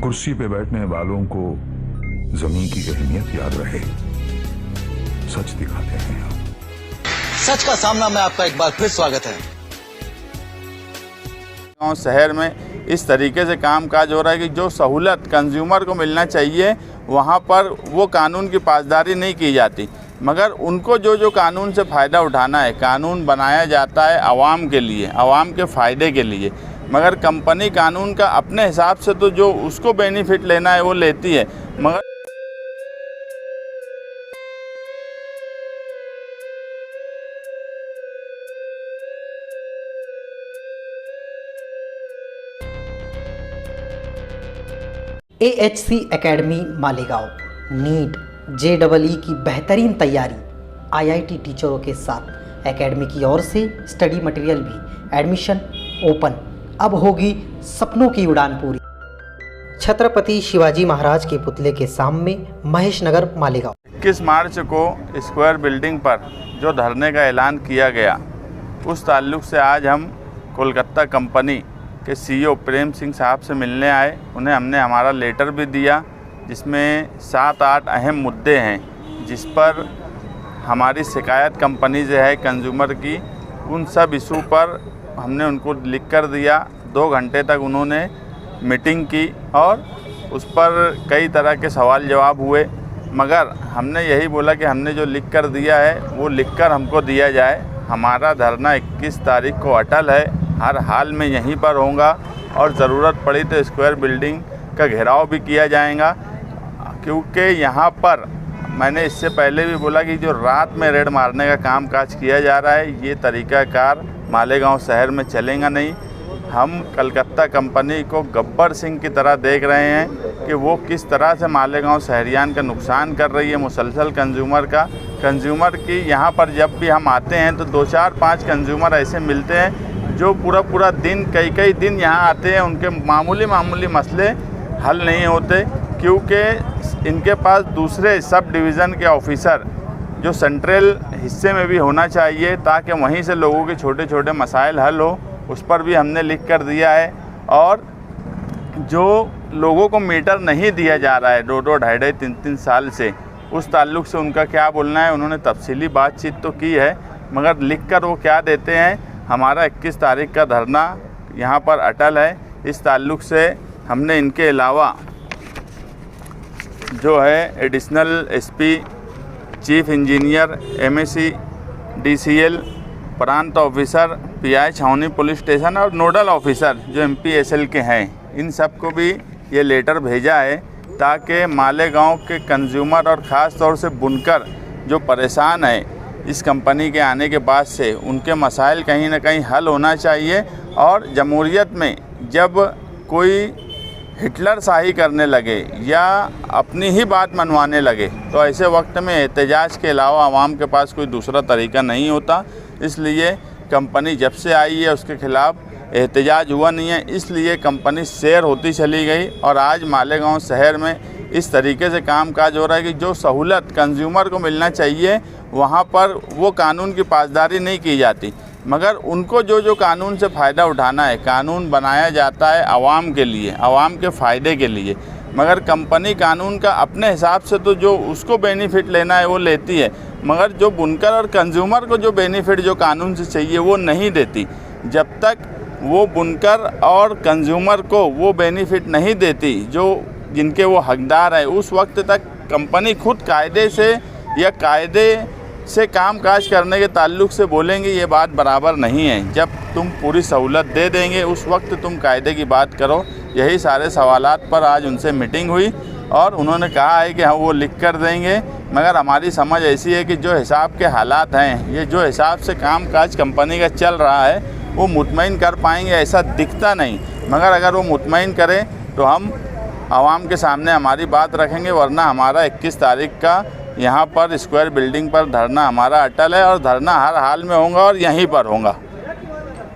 कुर्सी पे बैठने वालों को जमीन की अहमियत याद रहे, सच दिखाते हैं हम। सच का सामना में आपका एक बार फिर स्वागत है। गाँव शहर में इस तरीके से कामकाज हो रहा है कि जो सहूलत कंज्यूमर को मिलना चाहिए वहाँ पर वो कानून की पासदारी नहीं की जाती, मगर उनको जो कानून से फ़ायदा उठाना है, कानून बनाया जाता है आवाम के लिए, आवाम के फ़ायदे के लिए, मगर कंपनी कानून का अपने हिसाब से तो जो उसको बेनिफिट लेना है वो लेती है। मगर AHC academy Malegaon NEET JEE की बेहतरीन तैयारी IIT टीचरों के साथ एकेडमी की ओर से स्टडी मटेरियल भी एडमिशन ओपन। अब होगी सपनों की उड़ान पूरी। छत्रपति शिवाजी महाराज के पुतले के सामने महेश नगर मालेगांव। 21 मार्च को स्क्वायर बिल्डिंग पर जो धरने का ऐलान किया गया, उस ताल्लुक़ से आज हम कोलकाता कंपनी के CEO प्रेम सिंह साहब से मिलने आए। उन्हें हमने हमारा लेटर भी दिया जिसमें 7-8 अहम मुद्दे हैं जिस पर हमारी शिकायत कंपनी से है कंज्यूमर की। उन सब इशू पर हमने उनको लिख कर दिया। 2 घंटे तक उन्होंने मीटिंग की और उस पर कई तरह के सवाल जवाब हुए, मगर हमने यही बोला कि हमने जो लिख कर दिया है वो लिख कर हमको दिया जाए। हमारा धरना 21 तारीख को अटल है, हर हाल में यहीं पर होगा और ज़रूरत पड़ी तो स्क्वायर बिल्डिंग का घेराव भी किया जाएगा, क्योंकि यहाँ पर मैंने इससे पहले भी बोला कि जो रात में रेड मारने का काम काज किया जा रहा है, ये तरीक़ाकार मालेगांव शहर में चलेगा नहीं। हम कलकत्ता कंपनी को गब्बर सिंह की तरह देख रहे हैं कि वो किस तरह से मालेगांव शहरियान का नुकसान कर रही है, मुसलसल कंज्यूमर की। यहाँ पर जब भी हम आते हैं तो 2-4-5 कंज्यूमर ऐसे मिलते हैं जो पूरा दिन कई दिन यहाँ आते हैं, उनके मामूली मसले हल नहीं होते, क्योंकि इनके पास दूसरे सब डिवीज़न के ऑफिसर जो सेंट्रल हिस्से में भी होना चाहिए ताकि वहीं से लोगों के छोटे मसाइल हल हो। उस पर भी हमने लिख कर दिया है। और जो लोगों को मीटर नहीं दिया जा रहा है 2-2, 2.5, 3-3 साल से, उस ताल्लुक़ से उनका क्या बोलना है। उन्होंने तफसीली बातचीत तो की है, मगर लिख कर वो क्या देते हैं। हमारा 21 तारीख का धरना यहाँ पर अटल है। इस ताल्लुक़ से हमने इनके अलावा जो है additional SP, chief engineer, MSc, DCL, प्रांत ऑफिसर, PI छावनी पुलिस स्टेशन और नोडल ऑफिसर जो MPSL के हैं, इन सब को भी ये लेटर भेजा है ताकि मालेगांव के कंज्यूमर और ख़ास तौर से बुनकर जो परेशान है इस कंपनी के आने के बाद से, उनके मसाइल कहीं ना कहीं हल होना चाहिए। और जमहूरियत में जब कोई हिटलर शाही करने लगे या अपनी ही बात मनवाने लगे तो ऐसे वक्त में एहतजाज के अलावा आवाम के पास कोई दूसरा तरीका नहीं होता। इसलिए कंपनी जब से आई है उसके ख़िलाफ़ एहतजाज हुआ नहीं है, इसलिए कंपनी शेयर होती चली गई। और आज मालेगांव शहर में इस तरीके से कामकाज हो रहा है कि जो सहूलत कंज्यूमर को मिलना चाहिए वहाँ पर वो कानून की पासदारी नहीं की जाती, मगर उनको जो कानून से फ़ायदा उठाना है, कानून बनाया जाता है आवाम के लिए, आवाम के फ़ायदे के लिए, मगर कंपनी कानून का अपने हिसाब से तो जो उसको बेनिफिट लेना है वो लेती है, मगर जो बुनकर और कंज्यूमर को जो बेनिफिट जो कानून से चाहिए वो नहीं देती। जब तक वो बुनकर और कंज्यूमर को वो बेनिफिट नहीं देती जो जिनके वो हकदार है, उस वक्त तक कंपनी खुद कायदे से या कायदे से कामकाज करने के ताल्लुक़ से बोलेंगे ये बात बराबर नहीं है। जब तुम पूरी सहूलत दे देंगे उस वक्त तुम कायदे की बात करो। यही सारे सवालात पर आज उनसे मीटिंग हुई और उन्होंने कहा है कि हम वो लिख कर देंगे, मगर हमारी समझ ऐसी है कि जो हिसाब के हालात हैं, ये जो हिसाब से कामकाज कंपनी का चल रहा है वो मुतमईन कर पाएंगे ऐसा दिखता नहीं, मगर अगर वो मुतमईन करें तो हम आवाम के सामने हमारी बात रखेंगे। वरना हमारा 21 तारीख का यहाँ पर स्क्वायर बिल्डिंग पर धरना हमारा अटल है और धरना हर हाल में होगा और यहीं पर होगा।